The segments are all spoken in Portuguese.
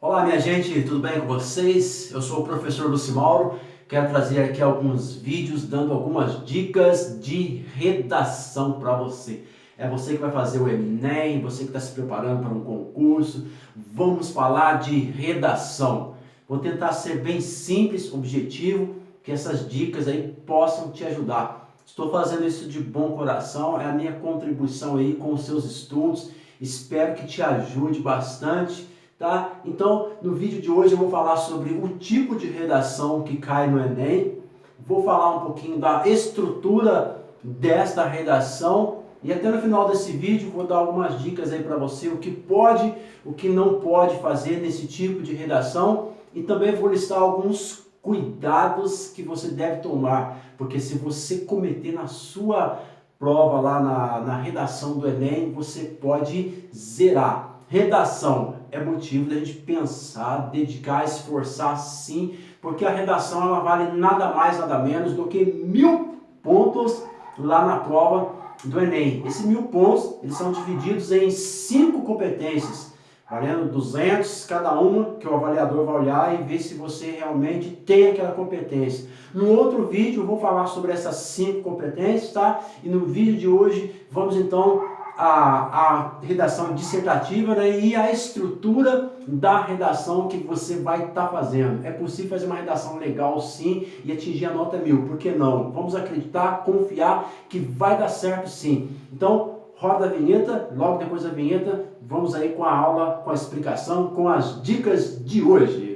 Olá, minha gente, tudo bem com vocês? Eu sou o professor Lucimauro. Quero trazer aqui alguns vídeos dando algumas dicas de redação para você. É você que vai fazer o Enem, você que está se preparando para um concurso. Vamos falar de redação. Vou tentar ser bem simples, objetivo, que essas dicas aí possam te ajudar. Estou fazendo isso de bom coração, é a minha contribuição aí com os seus estudos. Espero que te ajude bastante. Tá? Então, no vídeo de hoje eu vou falar sobre o tipo de redação que cai no Enem, vou falar um pouquinho da estrutura desta redação e até no final desse vídeo vou dar algumas dicas aí para você, o que pode, o que não pode fazer nesse tipo de redação e também vou listar alguns cuidados que você deve tomar, porque se você cometer na sua prova lá na redação do Enem, você pode zerar. Redação é motivo da gente pensar, dedicar, esforçar sim, porque a redação ela vale nada mais, nada menos do que 1000 pontos lá na prova do Enem. Esses 1000 pontos eles são divididos em 5 competências, valendo 200 cada uma, que o avaliador vai olhar e ver se você realmente tem aquela competência. No outro vídeo eu vou falar sobre essas 5 competências, tá? E no vídeo de hoje vamos então a redação dissertativa, né, e a estrutura da redação que você vai estar fazendo. É possível fazer uma redação legal sim e atingir a nota 1000, por que não? Vamos acreditar, confiar que vai dar certo sim. Então, roda a vinheta, logo depois da vinheta, vamos aí com a aula, com a explicação, com as dicas de hoje.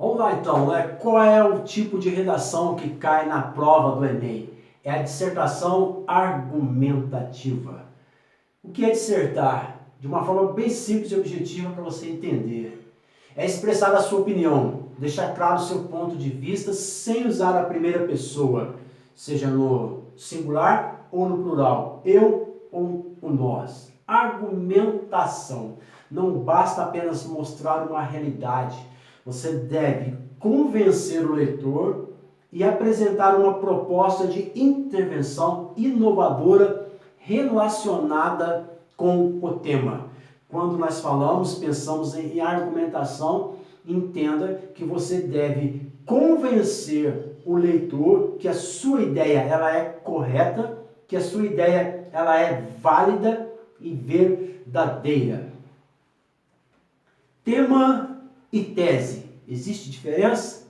Vamos lá então, né? Qual é o tipo de redação que cai na prova do Enem? É a dissertação argumentativa. O que é dissertar? De uma forma bem simples e objetiva para você entender. É expressar a sua opinião, deixar claro o seu ponto de vista sem usar a primeira pessoa, seja no singular ou no plural, eu ou o nós. Argumentação. Não basta apenas mostrar uma realidade. Você deve convencer o leitor e apresentar uma proposta de intervenção inovadora relacionada com o tema. Quando nós falamos, pensamos em argumentação, entenda que você deve convencer o leitor que a sua ideia ela é correta, que a sua ideia ela é válida e verdadeira. Tema e tese. Existe diferença?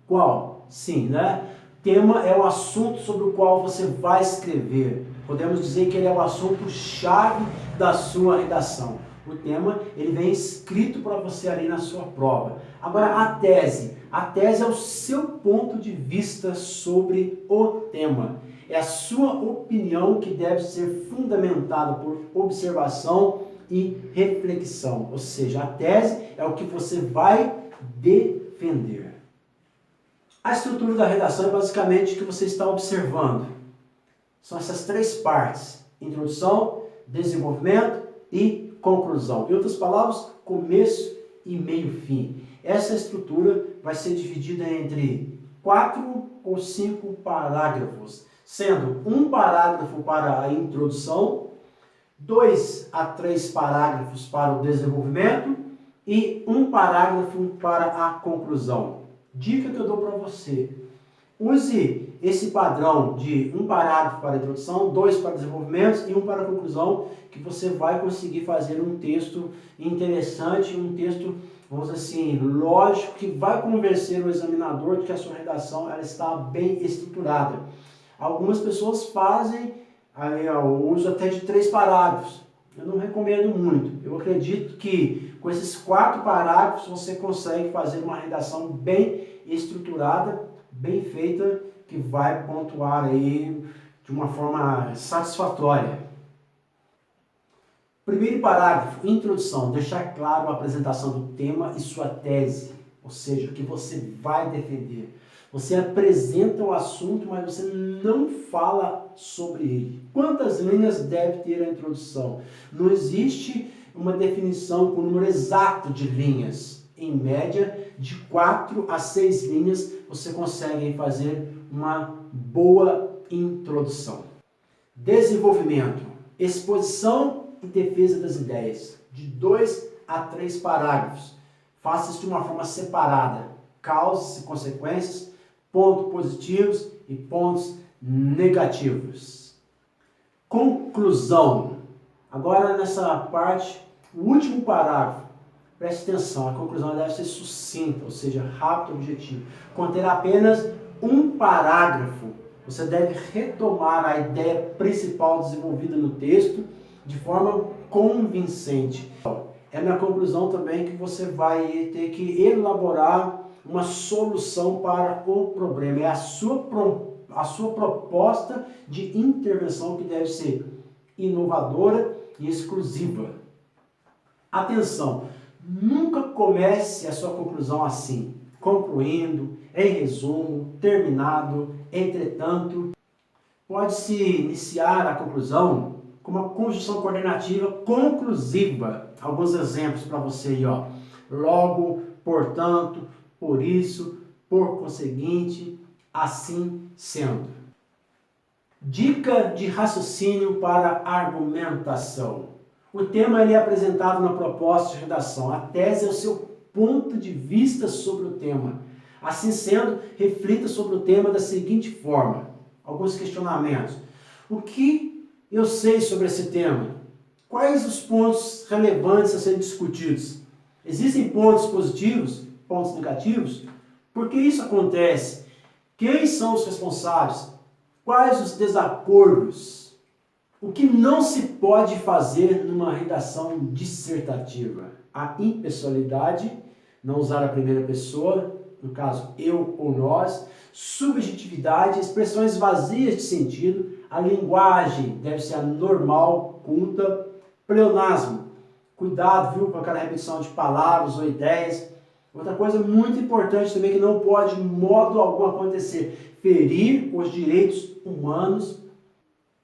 Qual? Sim, né? Tema é o assunto sobre o qual você vai escrever. Podemos dizer que ele é o assunto-chave da sua redação. O tema, ele vem escrito para você ali na sua prova. Agora, a tese é o seu ponto de vista sobre o tema. É a sua opinião que deve ser fundamentada por observação e reflexão. Ou seja, a tese é o que você vai defender. A estrutura da redação é basicamente o que você está observando. São essas 3 partes: introdução, desenvolvimento e conclusão. Em outras palavras, começo e meio fim. Essa estrutura vai ser dividida entre 4 ou 5 parágrafos, sendo um parágrafo para a introdução, 2 a 3 parágrafos para o desenvolvimento e um parágrafo para a conclusão. Dica que eu dou para você: use esse padrão de um parágrafo para a introdução, 2 para desenvolvimento e 1 para a conclusão, que você vai conseguir fazer um texto interessante, um texto, vamos dizer assim, lógico, que vai convencer o examinador de que a sua redação ela está bem estruturada. Algumas pessoas fazem o uso até de 3 parágrafos. Eu não recomendo muito. Eu acredito que com esses 4 parágrafos você consegue fazer uma redação bem estruturada, bem feita, que vai pontuar aí de uma forma satisfatória. Primeiro parágrafo, introdução, deixar claro a apresentação do tema e sua tese, ou seja, o que você vai defender. Você apresenta o assunto, mas você não fala sobre ele. Quantas linhas deve ter a introdução? Não existe uma definição com o número exato de linhas. Em média, de 4 a 6 linhas, você consegue fazer uma boa introdução. Desenvolvimento, exposição e defesa das ideias, de 2 a 3 parágrafos. Faça isso de uma forma separada, causas e consequências, pontos positivos e pontos negativos. Conclusão. Agora nessa parte, o último parágrafo. Preste atenção, a conclusão deve ser sucinta, ou seja, rápido e objetivo. Conter apenas um parágrafo. Você deve retomar a ideia principal desenvolvida no texto de forma convincente. É na conclusão também que você vai ter que elaborar uma solução para o problema. É a sua proposta de intervenção que deve ser inovadora e exclusiva. Atenção! Nunca comece a sua conclusão assim, concluindo, em resumo, terminado, entretanto. Pode-se iniciar a conclusão com uma conjunção coordenativa conclusiva. Alguns exemplos para você aí, ó. Logo, portanto, por isso, por conseguinte, assim sendo. Dica de raciocínio para argumentação. O tema ele é apresentado na proposta de redação. A tese é o seu ponto de vista sobre o tema. Assim sendo, reflita sobre o tema da seguinte forma. Alguns questionamentos. O que eu sei sobre esse tema? Quais os pontos relevantes a serem discutidos? Existem pontos positivos? Pontos negativos? Por que isso acontece? Quem são os responsáveis? Quais os desacordos? O que não se pode fazer numa redação dissertativa? A impessoalidade, não usar a primeira pessoa, no caso eu ou nós, subjetividade, expressões vazias de sentido, a linguagem deve ser a normal, culta, pleonasmo. Cuidado, viu, com aquela repetição de palavras ou ideias. Outra coisa muito importante também que não pode de modo algum acontecer, ferir os direitos humanos.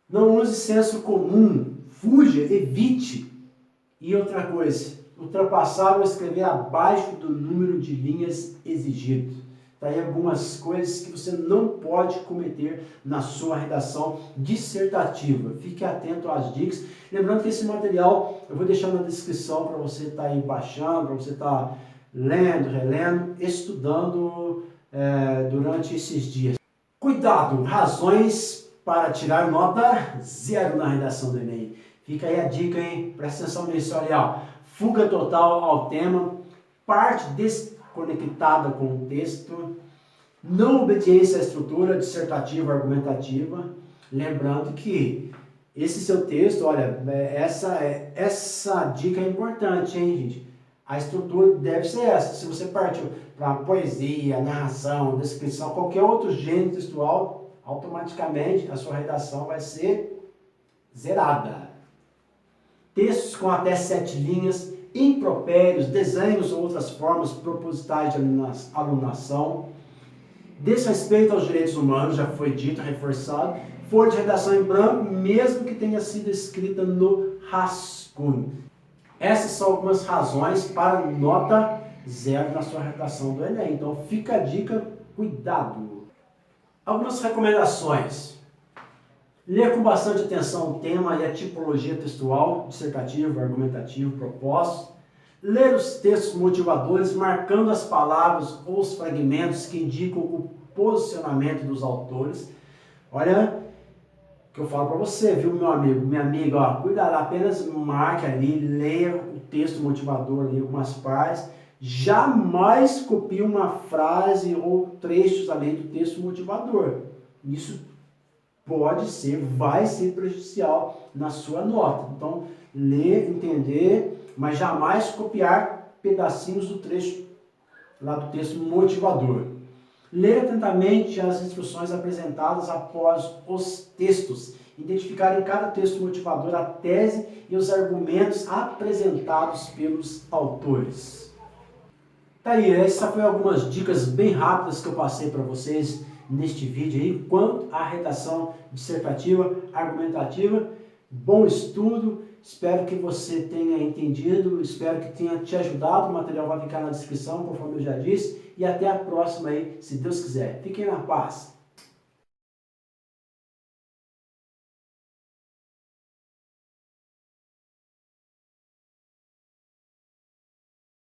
Não use senso comum, fuja, evite. E outra coisa, ultrapassar ou escrever abaixo do número de linhas exigido. Tá aí algumas coisas que você não pode cometer na sua redação dissertativa. Fique atento às dicas. Lembrando que esse material eu vou deixar na descrição para você estar aí baixando, para você estar lendo, relendo, estudando durante esses dias. Cuidado, razões para tirar nota 0 na redação do Enem. Fica aí a dica, hein? Presta atenção nisso, olha, ó. Fuga total ao tema, parte desconectada com o texto, não obediência à estrutura dissertativa argumentativa. Lembrando que esse seu texto, olha, essa dica é importante, hein, gente? A estrutura deve ser essa. Se você partiu para poesia, narração, descrição, qualquer outro gênero textual, automaticamente a sua redação vai ser zerada. Textos com até 7 linhas, impropérios, desenhos ou outras formas propositais de alunação, desrespeito aos direitos humanos, já foi dito, reforçado, folha de redação em branco, mesmo que tenha sido escrita no rascunho. Essas são algumas razões para nota 0 na sua redação do Enem. Então fica a dica, cuidado. Algumas recomendações. Ler com bastante atenção o tema e a tipologia textual, dissertativo, argumentativo, propostos. Ler os textos motivadores, marcando as palavras ou os fragmentos que indicam o posicionamento dos autores. Olha, o que eu falo para você, viu, meu amigo, minha amiga, ó, cuidado, apenas marque ali, leia o texto motivador ali, algumas partes. Jamais copie uma frase ou trechos além do texto motivador. Isso vai ser prejudicial na sua nota. Então, ler, entender, mas jamais copiar pedacinhos do trecho lá do texto motivador. Ler atentamente as instruções apresentadas após os textos. Identificar em cada texto motivador a tese e os argumentos apresentados pelos autores. Tá aí, essas foram algumas dicas bem rápidas que eu passei para vocês neste vídeo aí quanto à redação dissertativa, argumentativa. Bom estudo, espero que você tenha entendido, espero que tenha te ajudado. O material vai ficar na descrição, conforme eu já disse, e até a próxima aí, se Deus quiser. Fiquem na paz.